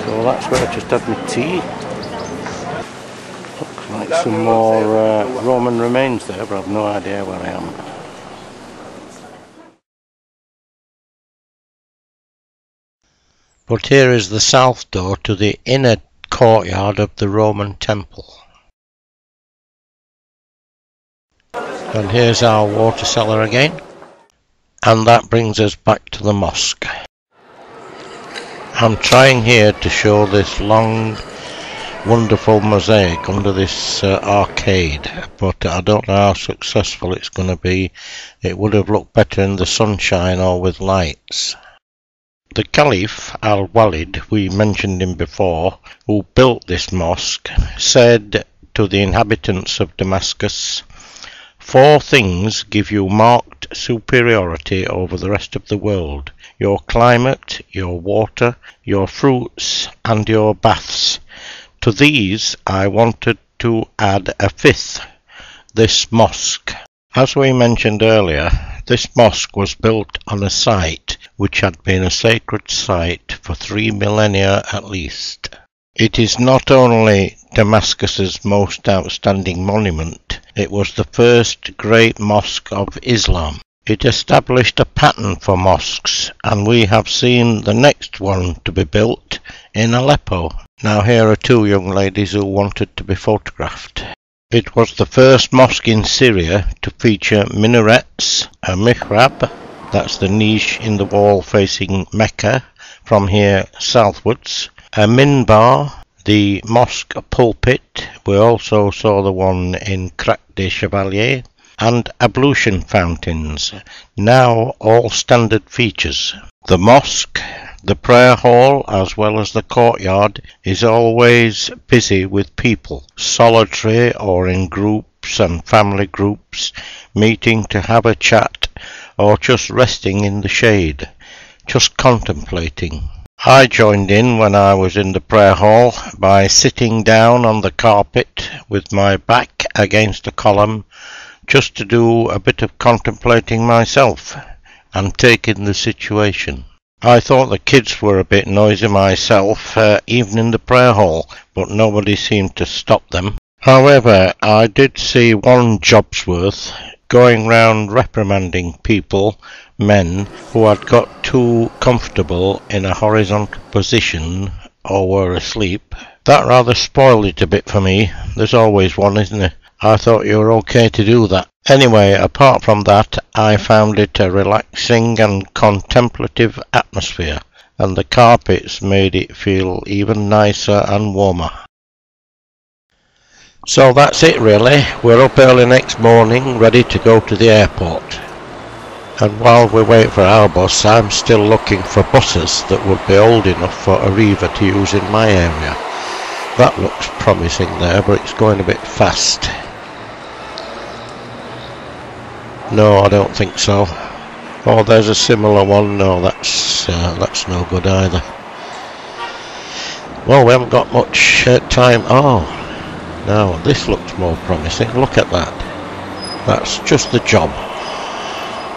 So that's where I just had my tea. Looks like some more Roman remains there, but I've no idea where I am. But here is the south door to the inner courtyard of the Roman temple. And here's our water cellar again. And that brings us back to the mosque. I'm trying here to show this long, wonderful mosaic under this arcade, but I don't know how successful it's going to be. It would have looked better in the sunshine or with lights. The Caliph al-Walid, we mentioned him before, who built this mosque, said to the inhabitants of Damascus, "4 things give you marked superiority over the rest of the world: your climate, your water, your fruits, and your baths. To these I wanted to add a 5th, this mosque." As we mentioned earlier, this mosque was built on a site which had been a sacred site for 3 millennia at least. It is not only Damascus's most outstanding monument, it was the first great mosque of Islam. It established a pattern for mosques, and we have seen the next one to be built in Aleppo. Now here are 2 young ladies who wanted to be photographed. It was the first mosque in Syria to feature minarets, a mihrab, that's the niche in the wall facing Mecca from here southwards, a minbar, the mosque pulpit, we also saw the one in Crac des Chevaliers, and ablution fountains, now all standard features. The mosque, the prayer hall, as well as the courtyard, is always busy with people, solitary or in groups and family groups, meeting to have a chat or just resting in the shade, just contemplating. I joined in when I was in the prayer hall by sitting down on the carpet with my back against a column, just to do a bit of contemplating myself and take in the situation. I thought the kids were a bit noisy myself, even in the prayer hall, but nobody seemed to stop them. However, I did see one Jobsworth going round reprimanding people, men, who had got too comfortable in a horizontal position or were asleep. That rather spoiled it a bit for me. There's always one, isn't there? I thought you were okay to do that. Anyway, apart from that, I found it a relaxing and contemplative atmosphere, and the carpets made it feel even nicer and warmer. So that's it really. We're up early next morning, ready to go to the airport. And while we wait for our bus, I'm still looking for buses that would be old enough for Arriva to use in my area. That looks promising there, but it's going a bit fast. No, I don't think so. Oh, there's a similar one. No, that's no good either. Well, we haven't got much time. Oh, no, this looks more promising. Look at that. That's just the job.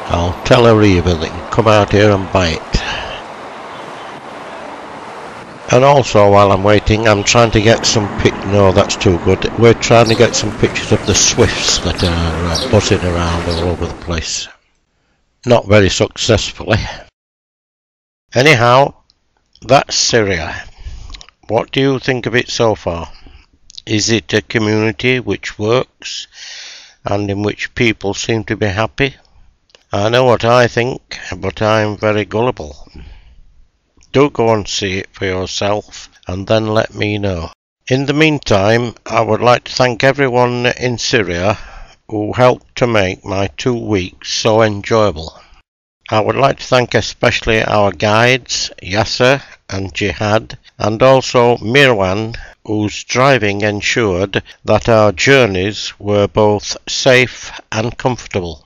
I'll tell Arriva they can come out here and buy it. And also, while I'm waiting, I'm trying to get some no, that's too good. We're trying to get some pictures of the swifts that are buzzing around all over the place. Not very successfully. Anyhow, that's Syria. What do you think of it so far? Is it a community which works and in which people seem to be happy? I know what I think, but I'm very gullible. Do go and see it for yourself and then let me know. In the meantime, I would like to thank everyone in Syria who helped to make my 2 weeks so enjoyable. I would like to thank especially our guides, Yasser and Jihad, and also Mirwan, whose driving ensured that our journeys were both safe and comfortable.